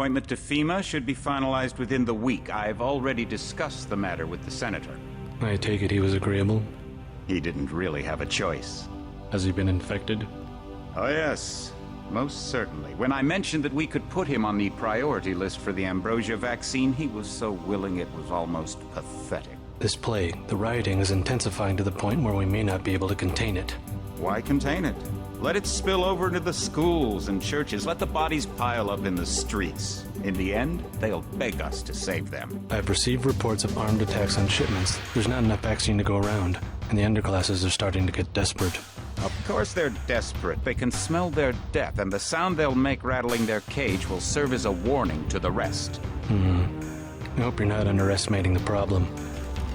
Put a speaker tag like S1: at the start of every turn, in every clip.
S1: appointment to FEMA should be finalized within the week. I've already discussed the matter with the Senator.
S2: I take it he was agreeable?
S1: He didn't really have a choice.
S2: Has he been infected?
S1: Oh yes, most certainly. When I mentioned that we could put him on the priority list for the ambrosia vaccine, he was so willing it was almost pathetic.
S2: This plague, the rioting is intensifying to the point where we may not be able to contain it.
S1: Why contain it? Let it spill over into the schools and churches. Let the bodies pile up in the streets. In the end, they'll beg us to save them.
S2: I've received reports of armed attacks on shipments. There's not enough vaccine to go around, and the underclasses are starting to get desperate.
S1: Of course they're desperate. They can smell their death, and the sound they'll make rattling their cage will serve as a warning to the rest.
S2: I hope you're not underestimating the problem.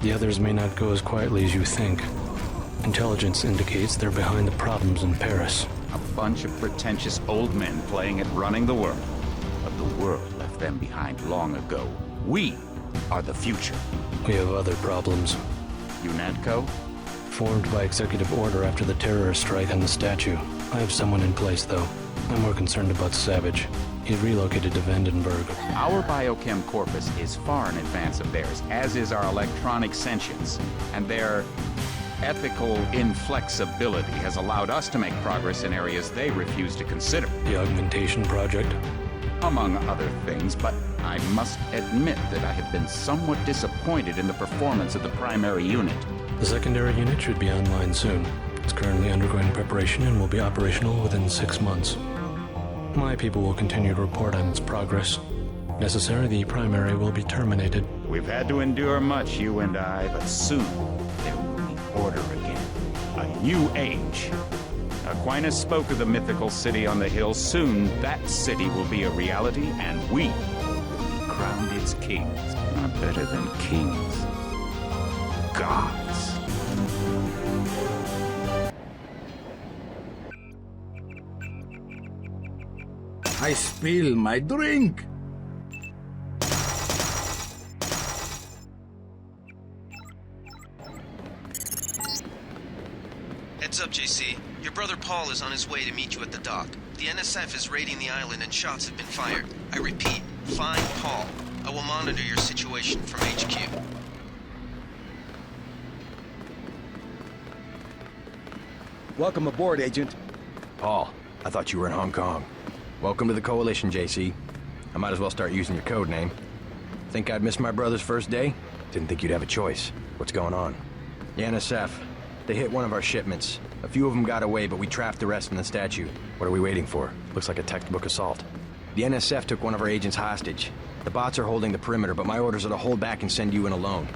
S2: The others may not go as quietly as you think. Intelligence indicates they're behind the problems in Paris.
S1: A bunch of pretentious old men playing at running the world. But the world left them behind long ago. We are the future.
S2: We have other problems.
S1: UNATCO?
S2: Formed by executive order after the terrorist strike on the statue. I have someone in place, though. I'm more concerned about Savage. He's relocated to Vandenberg.
S1: Our biochem corpus is far in advance of theirs, as is our electronic sentience. And their ethical inflexibility has allowed us to make progress in areas they refuse to consider.
S2: The augmentation project?
S1: Among other things, but I must admit that I have been somewhat disappointed in the performance of the primary unit.
S2: The secondary unit should be online soon. It's currently undergoing preparation and will be operational within 6 months. My people will continue to report on its progress. If necessary, the primary will be terminated.
S1: We've had to endure much, you and I, but soon there will be order again. A new age. Aquinas spoke of the mythical city on the hill. Soon that city will be a reality, and we will be crowned its kings. Not better than kings. Gods.
S3: I spill my drink.
S4: Heads up, JC. Your brother Paul is on his way to meet you at the dock. The NSF is raiding the island and shots have been fired. I repeat, find Paul. I will monitor your situation from HQ.
S5: Welcome aboard, Agent. Paul, I thought you were in Hong Kong. Welcome to the Coalition, JC. I might as well start using your code name. Think I'd miss my brother's first day? Didn't think you'd have a choice. What's going on? The NSF. They hit one of our shipments. A few of them got away, but we trapped the rest in the statue. What are we waiting for? Looks like a textbook assault. The NSF took one of our agents hostage. The bots are holding the perimeter, but my orders are to hold back and send you in alone.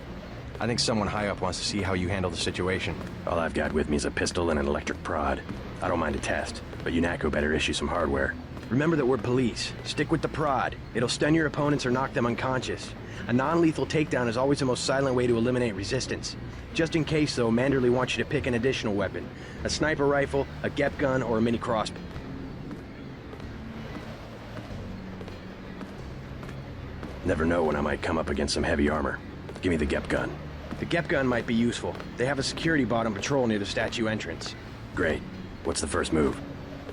S5: I think someone high up wants to see how you handle the situation. All I've got with me is a pistol and an electric prod. I don't mind a test, but UNATCO better issue some hardware. Remember that we're police. Stick with the prod. It'll stun your opponents or knock them unconscious. A non-lethal takedown is always the most silent way to eliminate resistance. Just in case, though, Manderley wants you to pick an additional weapon. A sniper rifle, a GEP gun, or a mini crossbow. Never know when I might come up against some heavy armor. Give me the GEP gun. The GEP gun might be useful. They have a security bot on patrol near the statue entrance. Great. What's the first move?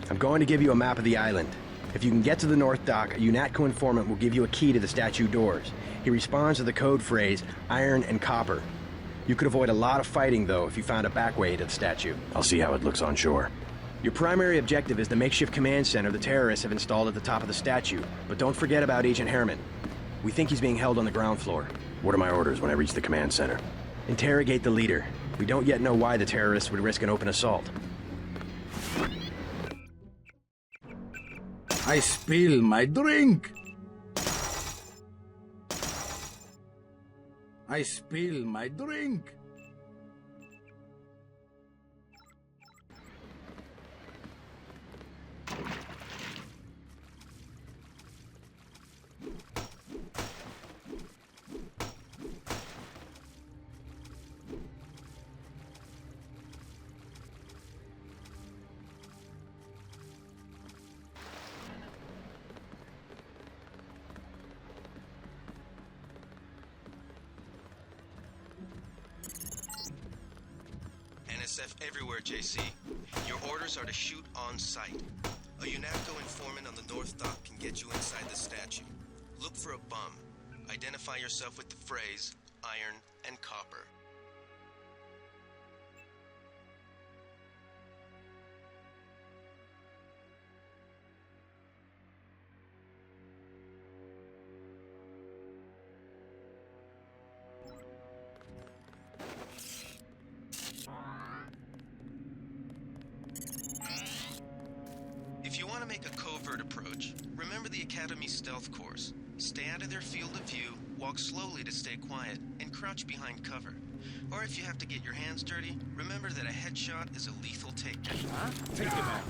S5: I'm going to give you a map of the island. If you can get to the North Dock, a UNATCO informant will give you a key to the statue doors. He responds to the code phrase, iron and copper. You could avoid a lot of fighting, though, if you found a back way to the statue. I'll see how it looks on shore. Your primary objective is the makeshift command center the terrorists have installed at the top of the statue. But don't forget about Agent Herman. We think he's being held on the ground floor. What are my orders when I reach the command center? Interrogate the leader. We don't yet know why the terrorists would risk an open assault.
S3: I spill my drink. I spill my drink.
S4: NSF everywhere, JC. Your orders are to shoot on sight. A UNATCO informant on the North Dock can get you inside the statue. Look for a bum. Identify yourself with the phrase, iron and copper. If you want to make a covert approach, remember the Academy's stealth course. Stay out of their field of view, walk slowly to stay quiet, and crouch behind cover. Or if you have to get your hands dirty, remember that a headshot is a lethal takedown.
S3: Take him out.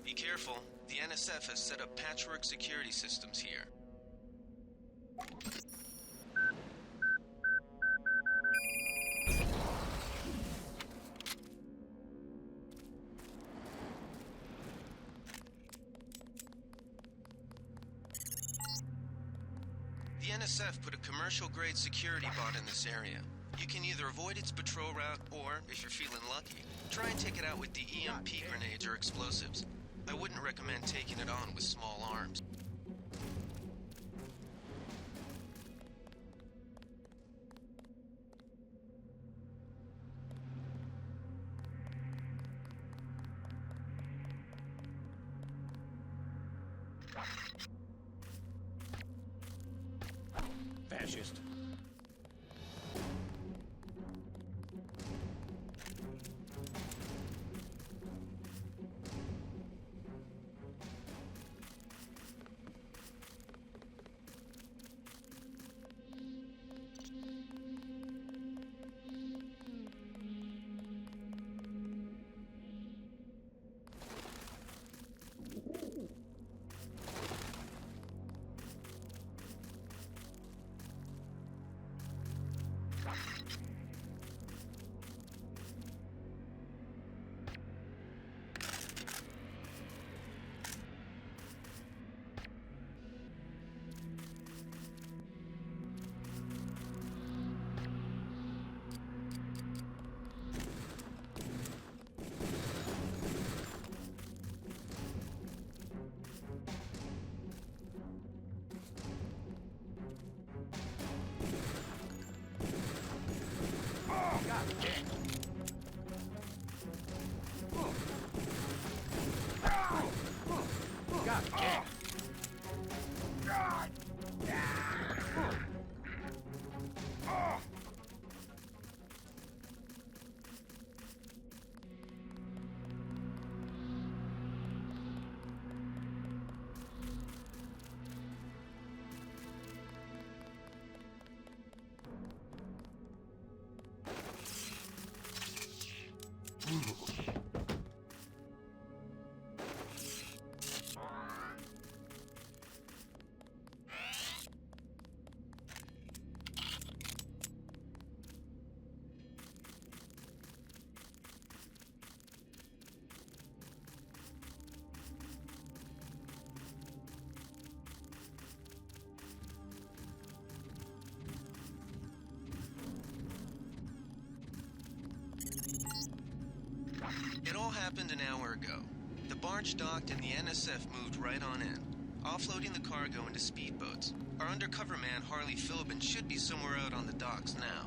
S4: Be careful. The NSF has set up patchwork security systems here. The NSF put a commercial-grade security bot in this area. You can either avoid its patrol route, or, if you're feeling lucky, try and take it out with the EMP grenades or explosives. I wouldn't recommend taking it on with small arms.
S3: Fascist.
S4: It all happened an hour ago. The barge docked and the NSF moved right on in, offloading the cargo into speedboats. Our undercover man, Harley Philbin, should be somewhere out on the docks now.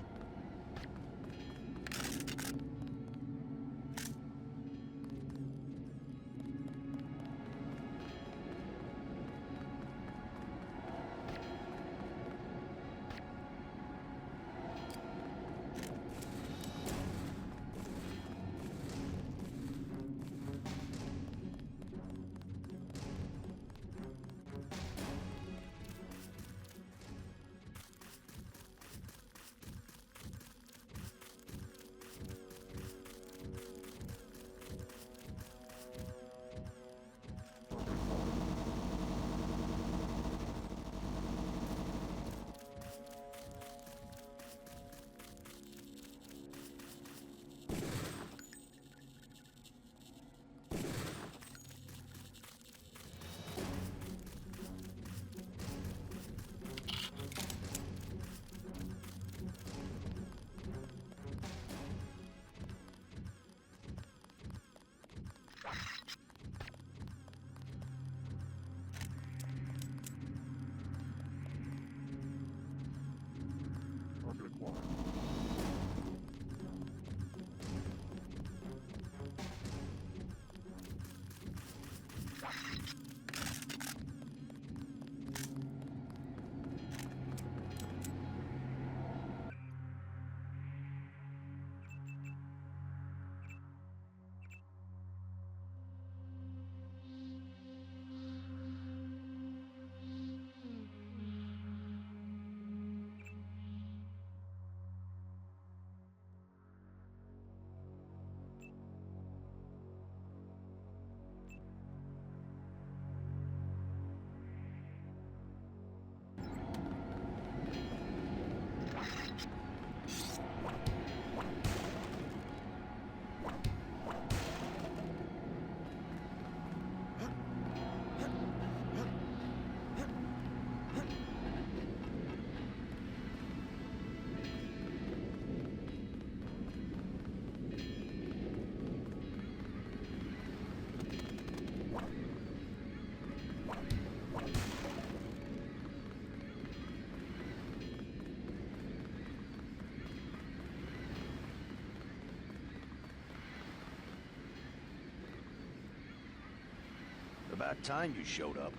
S6: About time you showed up.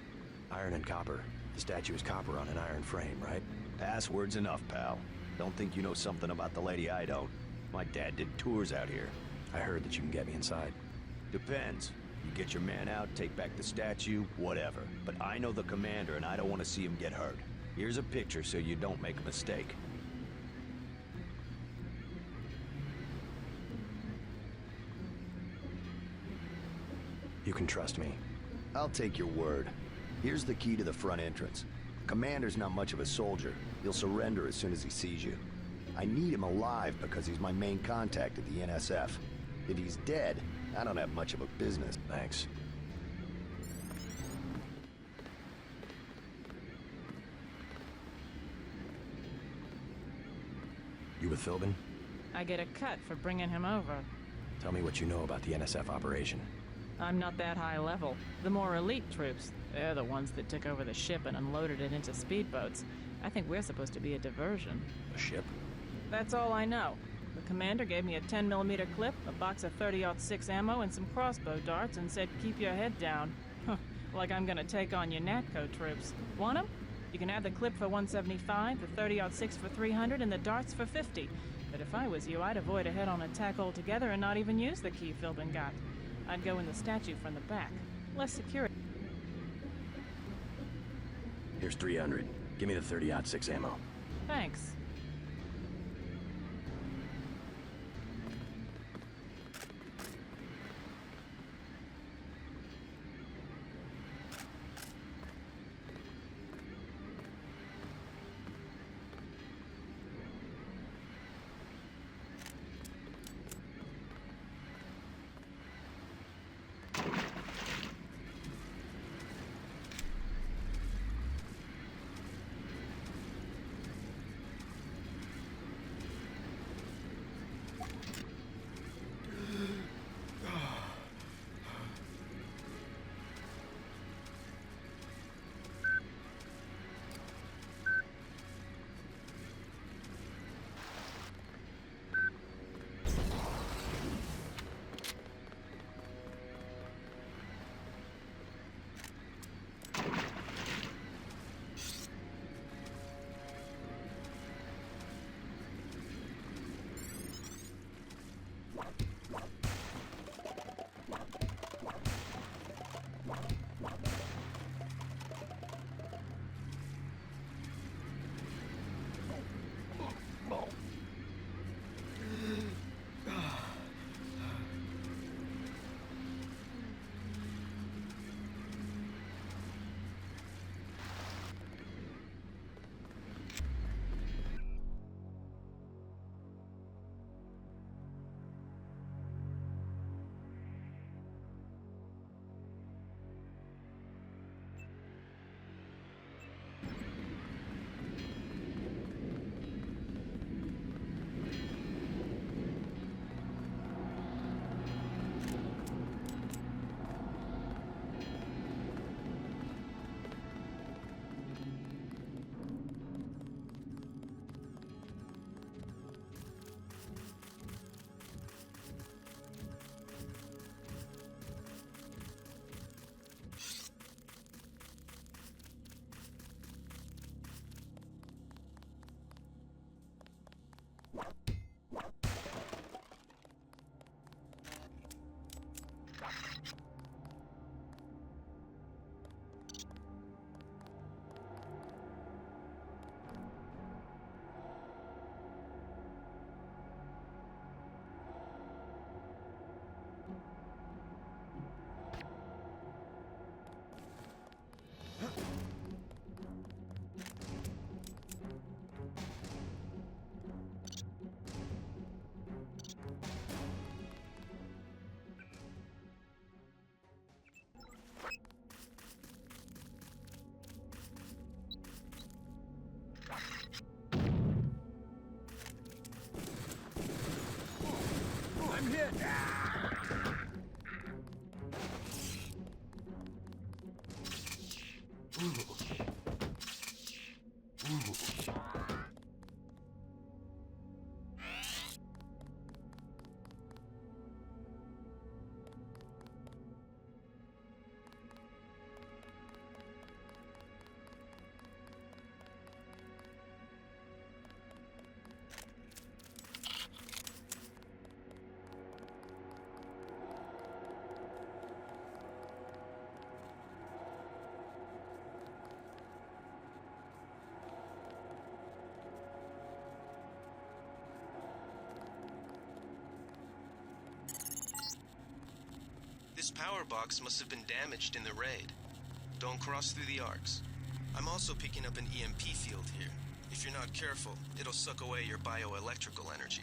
S5: Iron and copper. The statue is copper on an iron frame, right?
S6: Password's enough, pal. Don't think you know something about the lady I don't. My dad did tours out here.
S5: I heard that you can get me inside.
S6: Depends. You get your man out, take back the statue, whatever. But I know the commander and I don't want to see him get hurt. Here's a picture so you don't make a mistake.
S5: You can trust me.
S6: I'll take your word. Here's the key to the front entrance. Commander's not much of a soldier. He'll surrender as soon as he sees you. I need him alive because he's my main contact at the NSF. If he's dead, I don't have much of a business.
S5: Thanks. You with Philbin?
S7: I get a cut for bringing him over.
S5: Tell me what you know about the NSF operation.
S7: I'm not that high level. The more elite troops, they're the ones that took over the ship and unloaded it into speedboats. I think we're supposed to be a diversion.
S5: A ship?
S7: That's all I know. The The commander gave me a 10mm clip, a box of 30-06 ammo, and some crossbow darts and said, keep your head down. Like I'm gonna take on your NATCO troops. Want 'em? You can have the clip for 175, the 30-06 for 300, and the darts for 50. But if I was you, I'd avoid a head-on attack altogether and not even use the key Philbin got. I'd go in the statue from the back. Less security.
S5: Here's 300. Give me the 30-06 ammo.
S7: Thanks.
S4: This power box must have been damaged in the raid. Don't cross through the arcs. I'm also picking up an EMP field here. If you're not careful, it'll suck away your bioelectrical energy.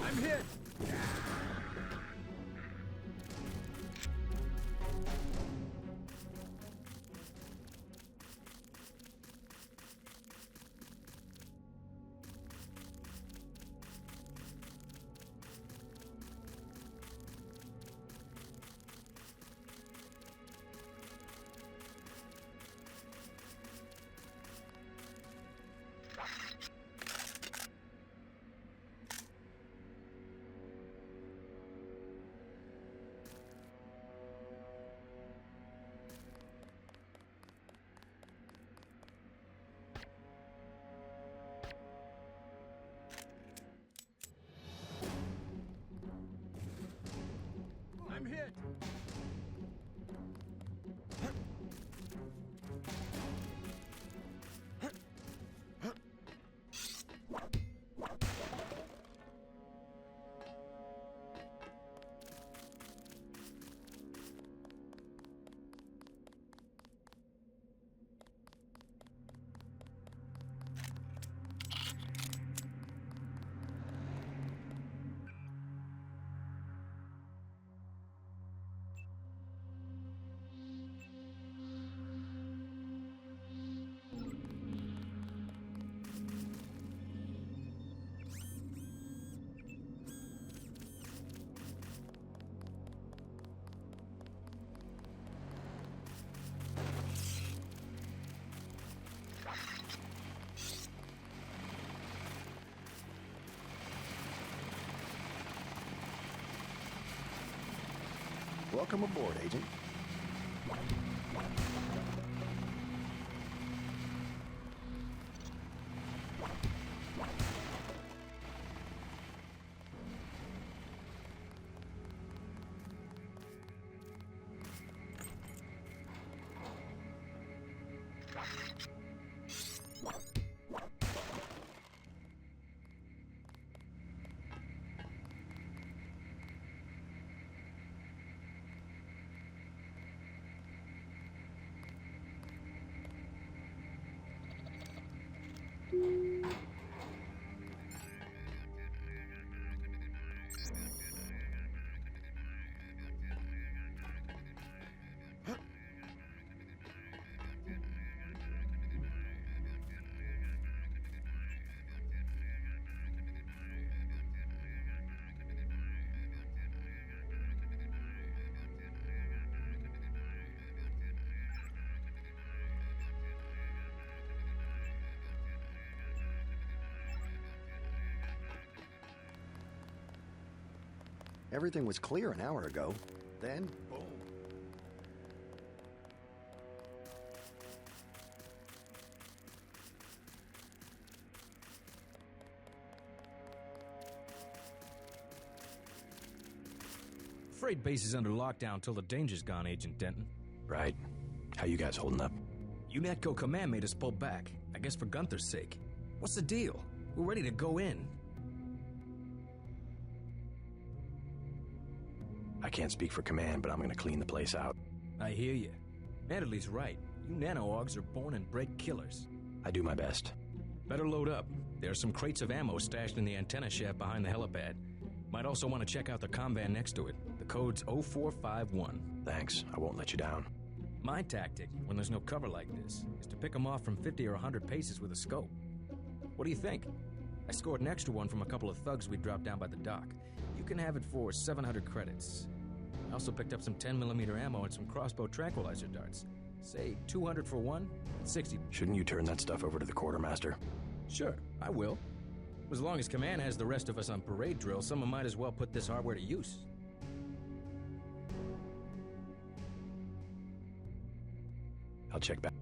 S5: I'm hit! I'm hit!
S6: Welcome aboard, Agent. Everything was clear an hour ago. Then, boom.
S8: Freight base is under lockdown till the danger's gone, Agent Denton.
S5: Right. How you guys holding up?
S8: UNATCO Command made us pull back, I guess for Gunther's sake. What's the deal? We're ready to go in.
S5: I can't speak for command, but I'm gonna clean the place out.
S8: I hear you. Manderley's right. You nano-augs are born and bred killers.
S5: I do my best.
S8: Better load up. There are some crates of ammo stashed in the antenna shaft behind the helipad. Might also want to check out the comm van next to it. The code's 0451.
S5: Thanks. I won't let you down.
S8: My tactic, when there's no cover like this, is to pick them off from 50 or 100 paces with a scope. What do you think? I scored an extra one from a couple of thugs we dropped down by the dock. You can have it for 700 credits. I also picked up some 10mm ammo and some crossbow tranquilizer darts. Say 200 for one, 60.
S5: Shouldn't you turn that stuff over to the quartermaster?
S8: Sure, I will. As long as Command has the rest of us on parade drill, someone might as well put this hardware to use.
S5: I'll check back.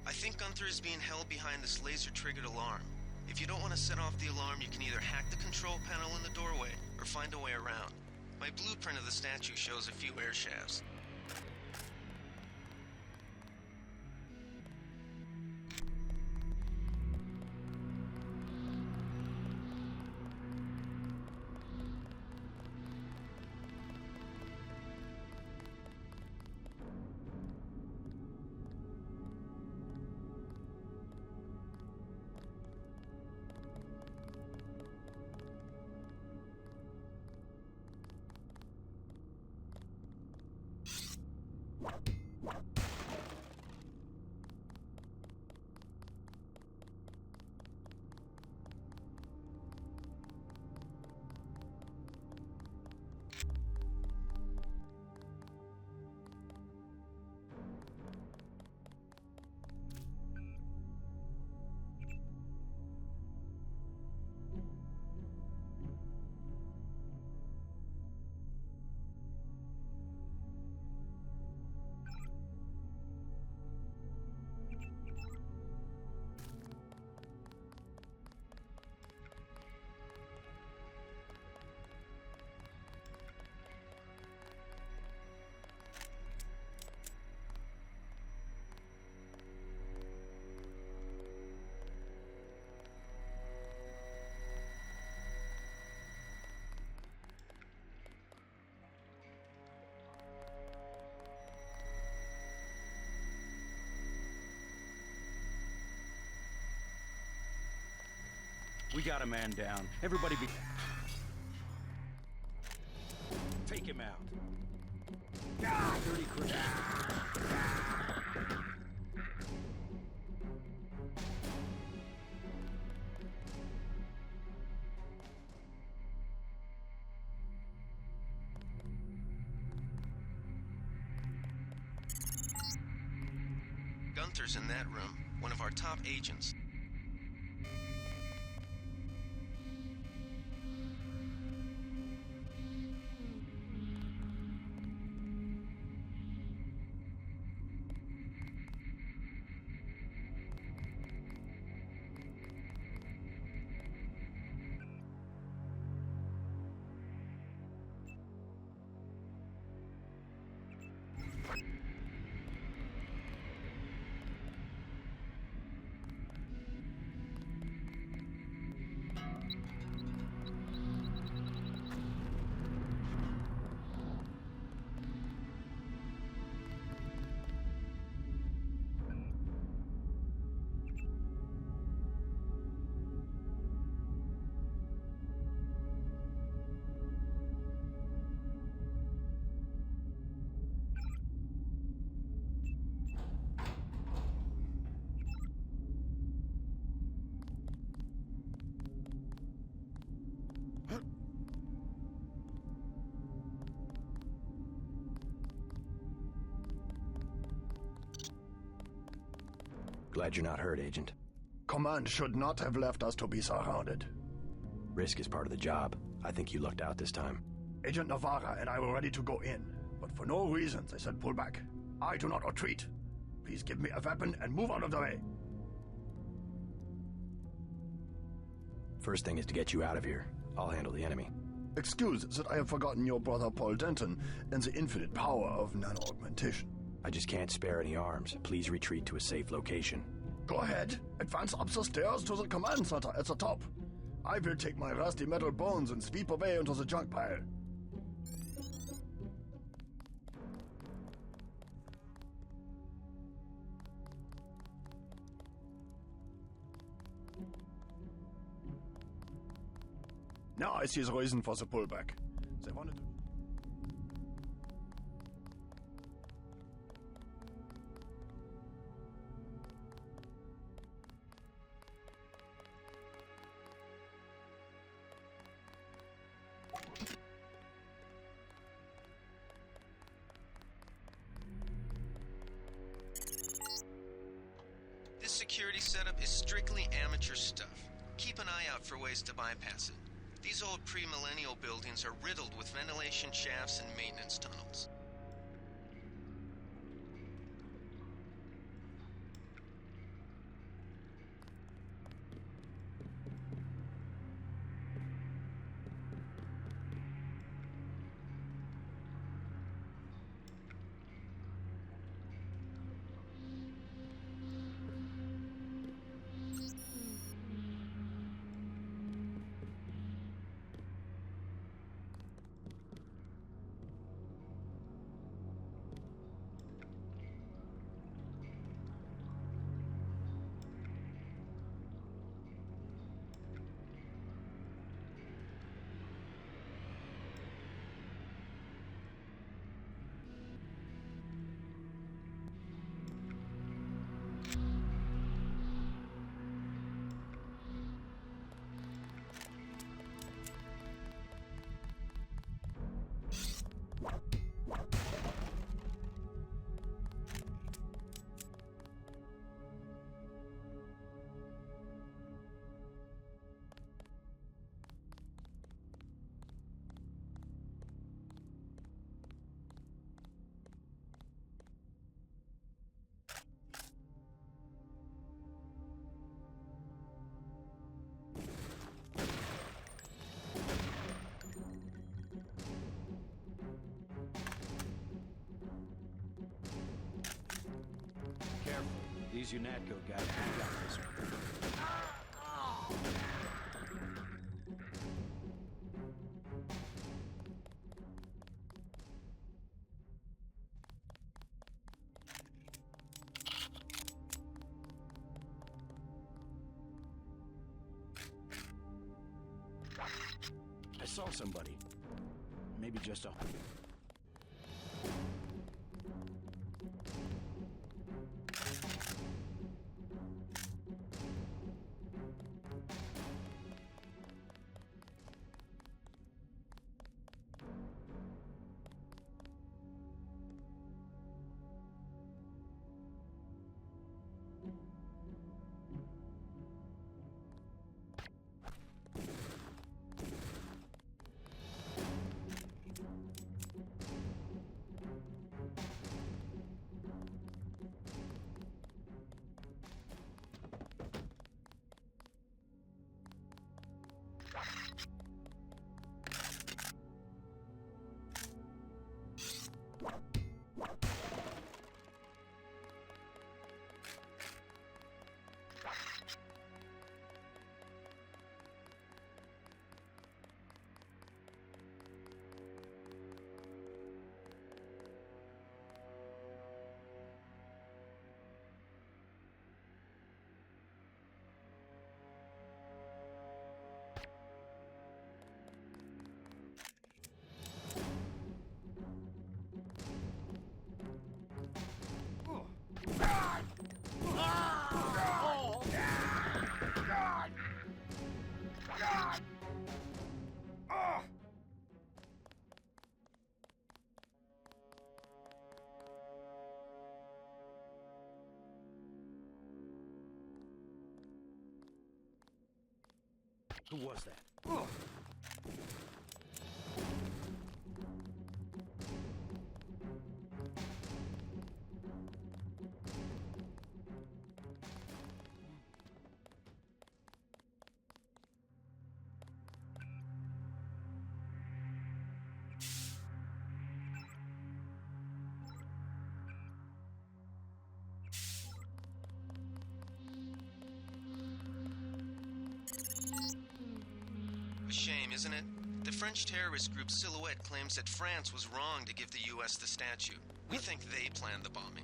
S4: I think Gunther is being held behind this laser-triggered alarm. If you don't want to set off the alarm, you can either hack the control panel in the doorway, or find a way around. My blueprint of the statue shows a few air shafts.
S3: We got a man down. Everybody be... Take him out. Dirty Christian.
S4: Gunther's in that room, one of our top agents.
S5: Glad you're not hurt, Agent.
S9: Command should not have left us to be surrounded.
S5: Risk is part of the job. I think you lucked out this time.
S9: Agent Navarra and I were ready to go in, but for no reason they said pull back. I do not retreat. Please give me a weapon and move out of the way.
S5: First thing is to get you out of here. I'll handle the enemy.
S9: Excuse that I have forgotten your brother Paul Denton and the infinite power of nano-augmentation.
S5: I just can't spare any arms. Please retreat to a safe location.
S9: Go ahead. Advance up the stairs to the command center at the top. I will take my rusty metal bones and sweep away into the junk pile. Now I see the reason for the pullback. They wanted to...
S4: This security setup is strictly amateur stuff. Keep an eye out for ways to bypass it. These old pre-millennial buildings are riddled with ventilation shafts and maintenance tunnels.
S3: Careful. These UNATCO guys we got this one. I saw somebody. Maybe just a... Who was that?
S4: isn't it? The French terrorist group Silhouette claims that France was wrong to give the U.S. the statue. We think they planned the bombing.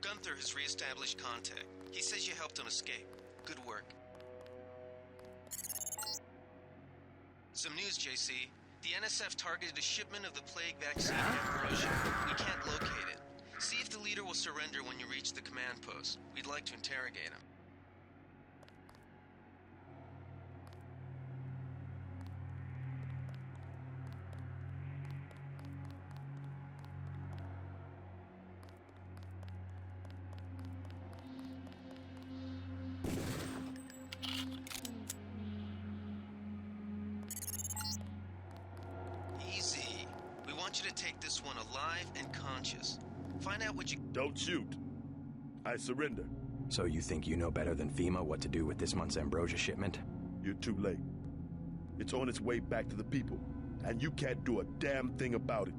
S4: Gunther has re-established contact. He says you helped him escape. Good work. Some news, JC. The NSF targeted a shipment of the plague vaccine Ambrosia. We can't locate it. See if the leader will surrender when you reach the command post. We'd like to interrogate him. Easy. We want you to take this one alive and conscious. Find out what you...
S10: Don't shoot. I surrender.
S5: So you think you know better than FEMA what to do with this month's Ambrosia shipment?
S10: You're too late. It's on its way back to the people, and you can't do a damn thing about it.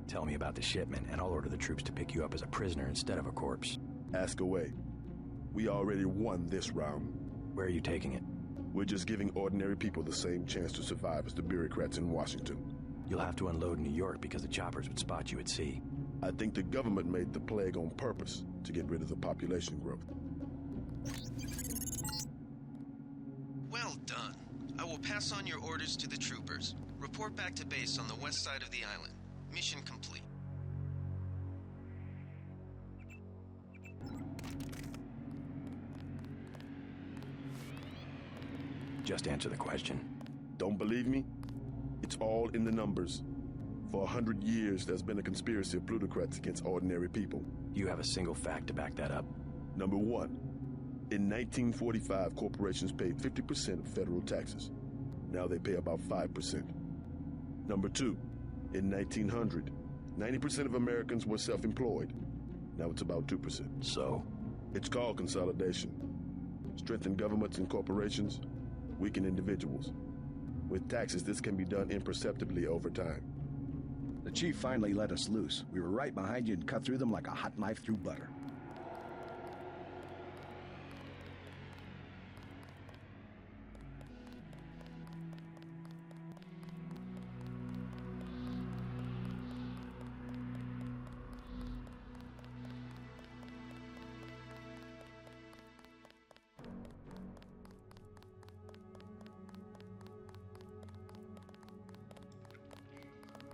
S5: Tell me about the shipment, and I'll order the troops to pick you up as a prisoner instead of a corpse.
S10: Ask away. We already won this round.
S5: Where are you taking it?
S10: We're just giving ordinary people the same chance to survive as the bureaucrats in Washington.
S5: You'll have to unload in New York because the choppers would spot you at sea.
S10: I think the government made the plague on purpose to get rid of the population growth.
S4: Well done. I will pass on your orders to the troopers. Report back to base on the west side of the island. Mission complete.
S5: Just answer the question.
S10: Don't believe me? It's all in the numbers. For 100 years, there's been a conspiracy of plutocrats against ordinary people.
S5: You have a single fact to back that up?
S10: Number one, in 1945, corporations paid 50% of federal taxes. Now they pay about 5%. Number two, in 1900, 90% of Americans were self-employed. Now it's about 2%.
S5: So?
S10: It's called consolidation. Strengthen governments and corporations, weaken individuals. With taxes, this can be done imperceptibly over time.
S9: The chief finally let us loose. We were right behind you and cut through them like a hot knife through butter.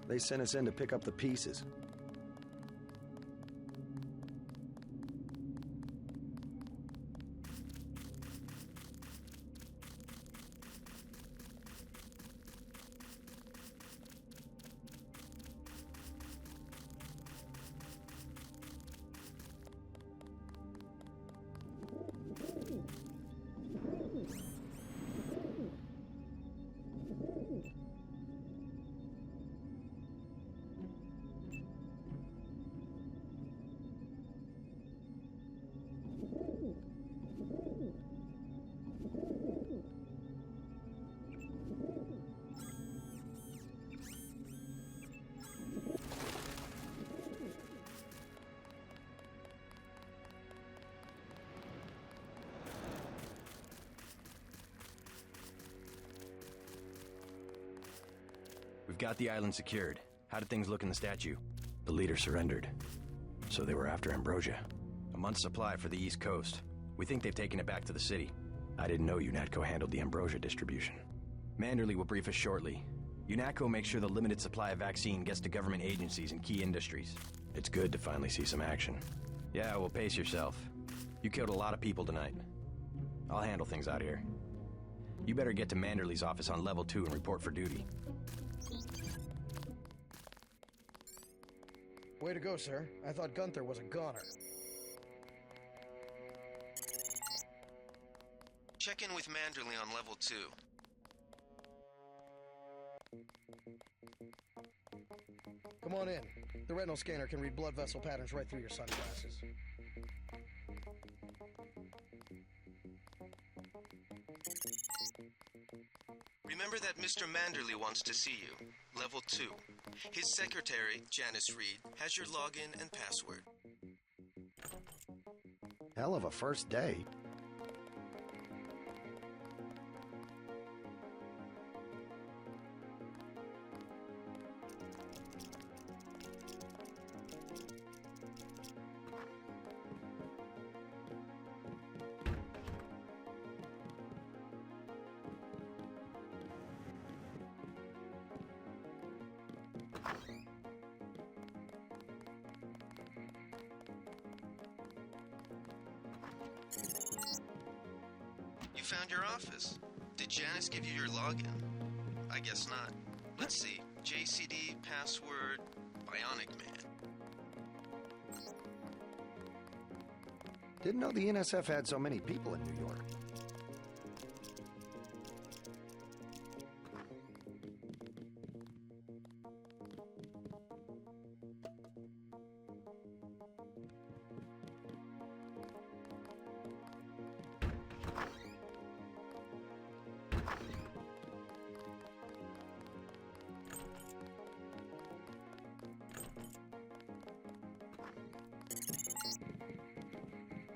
S6: They sent us in to pick up the pieces.
S5: got the island secured. How did things look in the statue? The leader surrendered. So they were after Ambrosia. A month's supply for the East Coast. We think they've taken it back to the city. I didn't know UNATCO handled the Ambrosia distribution. Manderley will brief us shortly. UNATCO makes sure the limited supply of vaccine gets to government agencies and key industries. It's good to finally see some action. Yeah, well, pace yourself. You killed a lot of people tonight. I'll handle things out here. You better get to Manderley's office on level 2 and report for duty.
S11: Way to go, sir. I thought Gunther was a goner.
S4: Check in with Manderley on level 2.
S11: Come on in. The retinal scanner can read blood vessel patterns right through your sunglasses.
S4: Remember that Mr. Manderley wants to see you. Level 2. His secretary, Janice Reed, has your login and password.
S6: Hell of a first day.
S4: You found your office. Did Janice give you your login? I guess not. Let's see. JCD, password, Bionic Man.
S6: Didn't know the NSF had so many people in New York.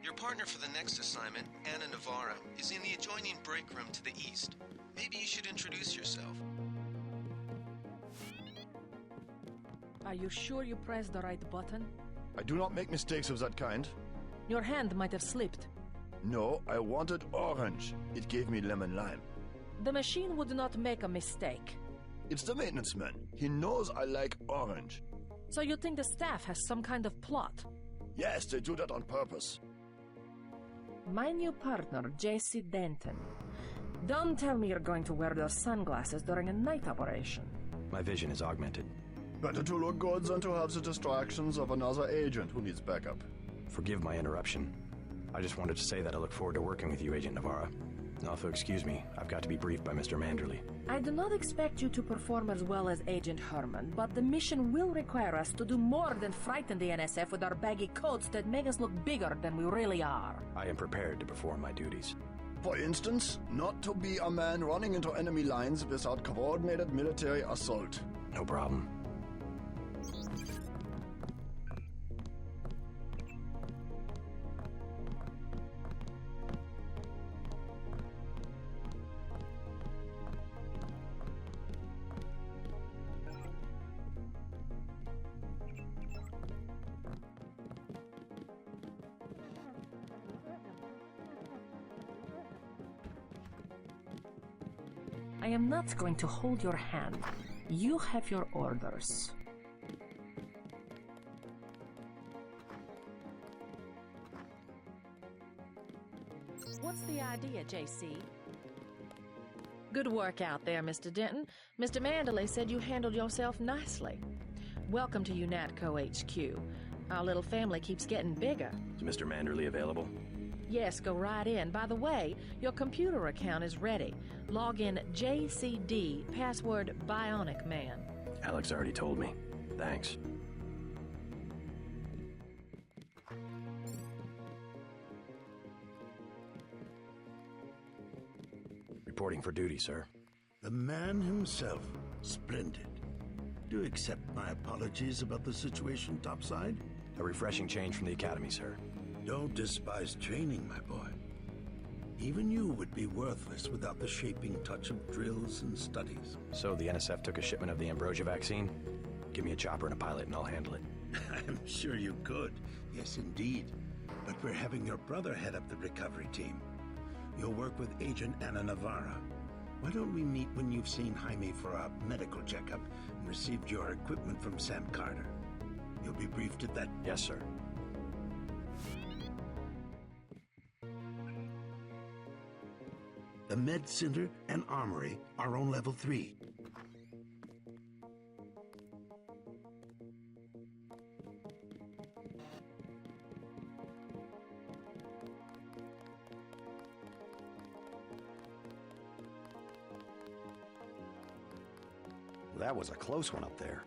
S4: Your partner for the next assignment, Anna Navarro, is in the adjoining break room to the east. Maybe you should introduce yourself.
S12: Are you sure you pressed the right button?
S9: I do not make mistakes of that kind.
S12: Your hand might have slipped.
S9: No, I wanted orange. It gave me lemon lime.
S12: The machine would not make a mistake.
S9: It's the maintenance man. He knows I like orange.
S12: So you think the staff has some kind of plot?
S9: Yes, they do that on purpose.
S12: My new partner, J.C. Denton. Don't tell me you're going to wear those sunglasses during a night operation.
S5: My vision is augmented.
S9: Better to look good than to have the distractions of another agent who needs backup.
S5: Forgive my interruption. I just wanted to say that I look forward to working with you, Agent Navarro. Also, excuse me, I've got to be briefed by Mr. Manderley.
S12: I do not expect you to perform as well as Agent Herman, but the mission will require us to do more than frighten the NSF with our baggy coats that make us look bigger than we really are.
S5: I am prepared to perform my duties.
S9: For instance, not to be a man running into enemy lines without coordinated military assault.
S5: No problem.
S12: I am not going to hold your hand. You have your orders. What's the idea, JC? Good work out there, Mr. Denton. Mr. Manderley said you handled yourself nicely. Welcome to UNATCO HQ. Our little family keeps getting bigger.
S5: Is Mr. Manderley available?
S12: Yes, go right in. By the way, your computer account is ready. Log in JCD, password Bionic Man.
S5: Alex already told me. Thanks. Reporting for duty, sir.
S13: The man himself. Splendid. Do accept my apologies about the situation topside?
S5: A refreshing change from the Academy, sir.
S13: Don't despise training, my boy. Even you would be worthless without the shaping touch of drills and studies.
S5: So the NSF took a shipment of the ambrosia vaccine? Give me a chopper and a pilot and I'll handle it.
S13: I'm sure you could. Yes, indeed. But we're having your brother head up the recovery team. You'll work with Agent Ana Navarra. Why don't we meet when you've seen Jaime for a medical checkup and received your equipment from Sam Carter? You'll be briefed at that.
S5: Yes, sir.
S13: The Med Center and Armory are on level 3.
S6: That was a close one up there.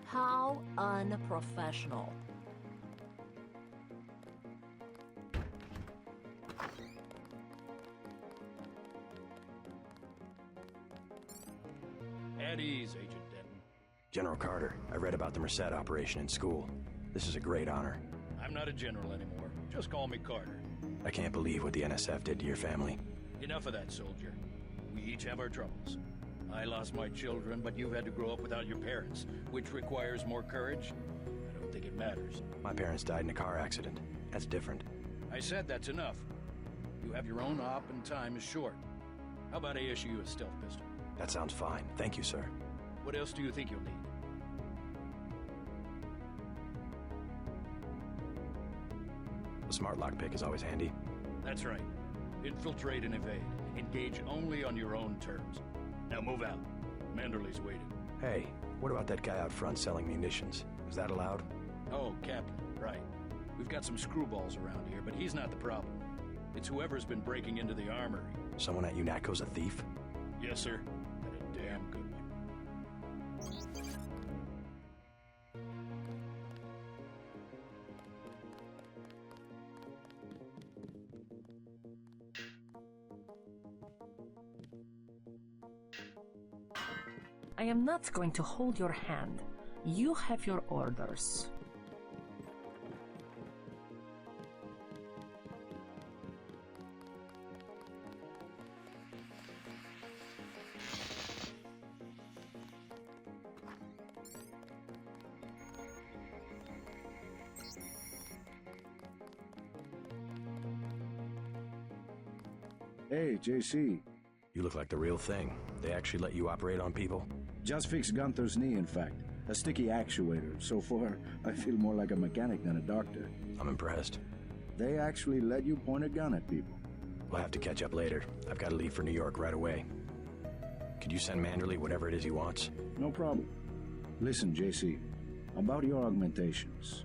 S12: How unprofessional.
S3: At ease, Agent Denton.
S5: General Carter, I read about the Merced operation in school. This is a great honor.
S3: I'm not a general anymore. Just call me Carter.
S5: I can't believe what the NSF did to your family.
S3: Enough of that, soldier. We each have our troubles. I lost my children, but you've had to grow up without your parents, which requires more courage. I don't think it matters.
S5: My parents died in a car accident. That's different.
S3: I said that's enough. You have your own op and time is short. How about I issue you a stealth pistol?
S5: That sounds fine. Thank you, sir.
S3: What else do you think you'll need?
S5: A smart lockpick is always handy.
S3: That's right. Infiltrate and evade. Engage only on your own terms. Now move out. Manderley's waiting.
S5: Hey, what about that guy out front selling munitions? Is that allowed?
S3: Oh, Kaplan, right. We've got some screwballs around here, but he's not the problem. It's whoever's been breaking into the armory.
S5: Someone at UNATCO's a thief?
S3: Yes, sir. And a damn good one.
S12: I am not going to hold your hand. You have your orders.
S14: Hey, JC.
S5: You look like the real thing. They actually let you operate on people?
S14: Just fixed Gunther's knee, in fact. A sticky actuator. So far, I feel more like a mechanic than a doctor.
S5: I'm impressed.
S14: They actually let you point a gun at people.
S5: We'll have to catch up later. I've got to leave for New York right away. Could you send Manderley whatever it is he wants?
S14: No problem. Listen, JC, about your augmentations.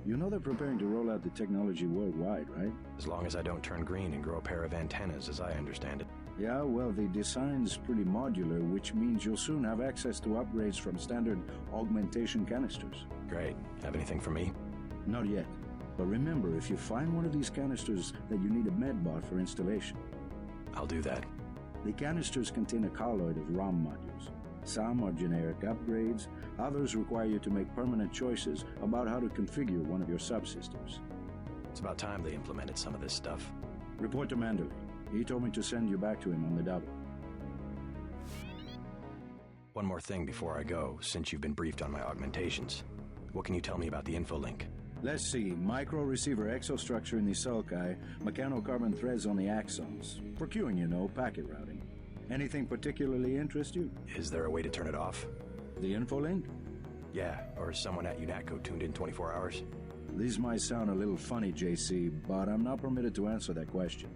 S14: You know they're preparing to roll out the technology worldwide, right?
S5: As long as I don't turn green and grow a pair of antennas, as I understand it.
S14: Yeah, well, the design's pretty modular, which means you'll soon have access to upgrades from standard augmentation canisters.
S5: Great. Have anything for me?
S14: Not yet. But remember, if you find one of these canisters, that you need a medbot for installation.
S5: I'll do that.
S14: The canisters contain a colloid of ROM modules. Some are generic upgrades, others require you to make permanent choices about how to configure one of your subsystems.
S5: It's about time they implemented some of this stuff.
S14: Report to Manderley. He told me to send you back to him on the double.
S5: One more thing before I go, since you've been briefed on my augmentations. What can you tell me about the info link?
S14: Let's see. Micro-receiver exostructure in the sulci, mechanocarbon threads on the axons. For queuing, you know, packet routing. Anything particularly interest you?
S5: Is there a way to turn it off?
S14: The info link?
S5: Yeah, or is someone at UNATCO tuned in 24 hours?
S14: These might sound a little funny, JC, but I'm not permitted to answer that question.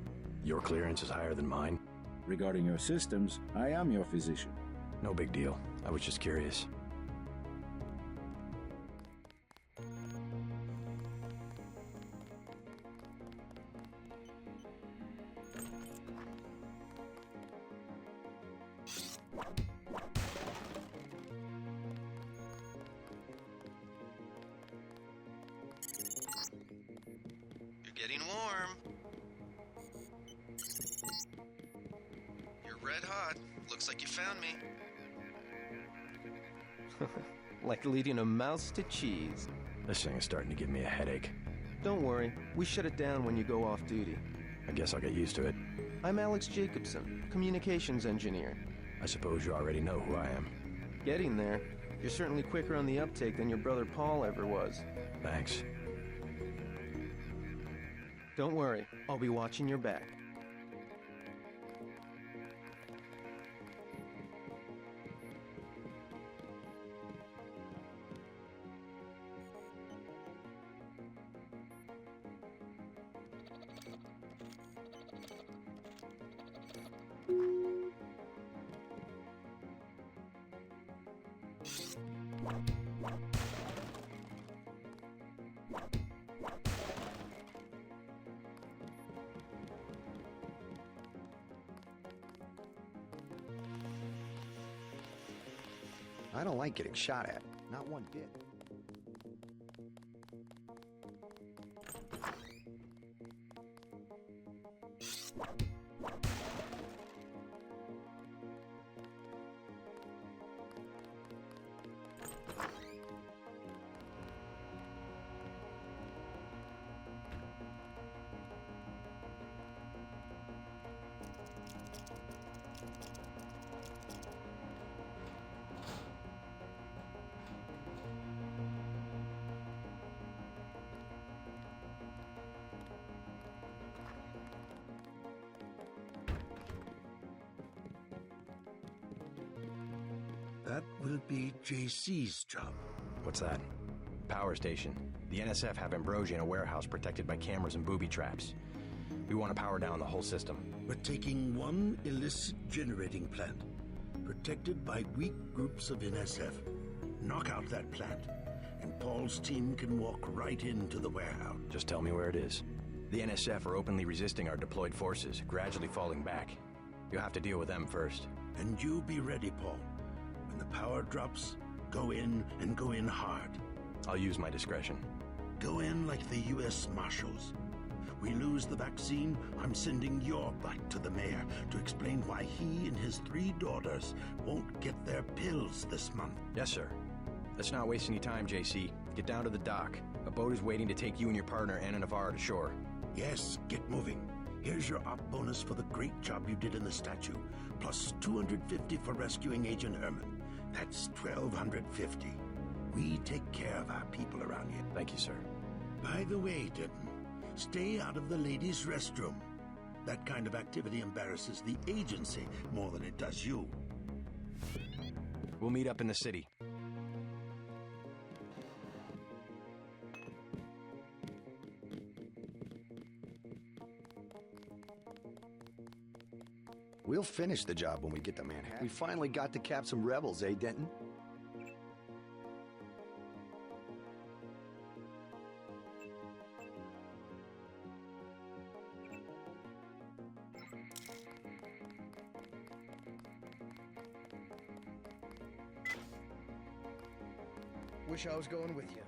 S5: Your clearance is higher than mine?
S14: Regarding your systems, I am your physician.
S5: No big deal. I was just curious.
S4: You're getting warm. You're red hot. Looks like you found me.
S15: Like leading a mouse to cheese.
S5: This thing is starting to give me a headache.
S15: Don't worry, we shut it down when you go off duty.
S5: I guess I'll get used to it.
S15: I'm Alex Jacobson, communications engineer.
S5: I suppose you already know who I am.
S15: Getting there. You're certainly quicker on the uptake than your brother Paul ever was.
S5: Thanks.
S15: Don't worry, I'll be watching your back.
S6: I don't like getting shot at. Not one bit.
S13: That will be JC's job.
S5: What's that? Power station. The NSF have Ambrosia in a warehouse protected by cameras and booby traps. We want to power down the whole system.
S13: We're taking one illicit generating plant, protected by weak groups of NSF. Knock out that plant, and Paul's team can walk right into the warehouse.
S5: Just tell me where it is. The NSF are openly resisting our deployed forces, gradually falling back. You'll have to deal with them first.
S13: And you be ready, Paul. When the power drops, go in and go in hard.
S5: I'll use my discretion.
S13: Go in like the U.S. Marshals. We lose the vaccine, I'm sending your butt to the mayor to explain why he and his 3 daughters won't get their pills this month.
S5: Yes, sir. Let's not waste any time, JC. Get down to the dock. A boat is waiting to take you and your partner, Anna Navarro, to shore.
S13: Yes, get moving. Here's your op bonus for the great job you did in the statue, plus 250 for rescuing Agent Herman. That's 1,250. We take care of our people around here.
S5: Thank you, sir.
S13: By the way, Denton, stay out of the ladies' restroom. That kind of activity embarrasses the agency more than it does you.
S5: We'll meet up in the city.
S6: We'll finish the job when we get to Manhattan. We finally got to cap some rebels, eh, Denton?
S11: Wish I was going with you.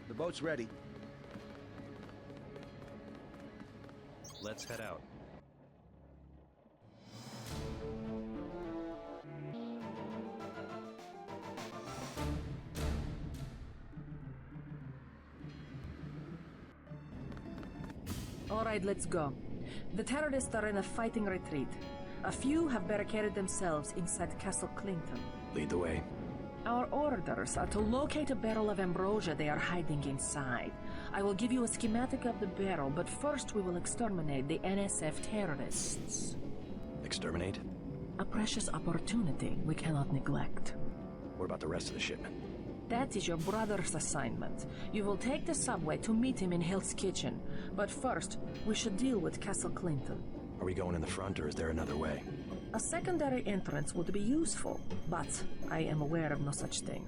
S6: The boat's ready.
S16: Let's head out.
S12: All right, let's go. The terrorists are in a fighting retreat. A few have barricaded themselves inside Castle Clinton.
S5: Lead the way.
S12: Our orders are to locate a barrel of ambrosia they are hiding inside. I will give you a schematic of the barrel, but first we will exterminate the NSF terrorists.
S5: Exterminate?
S12: A precious opportunity we cannot neglect.
S5: What about the rest of the shipment?
S12: That is your brother's assignment. You will take the subway to meet him in Hill's Kitchen. But first, we should deal with Castle Clinton.
S5: Are we going in the front, or is there another way?
S12: A secondary entrance would be useful, but I am aware of no such thing.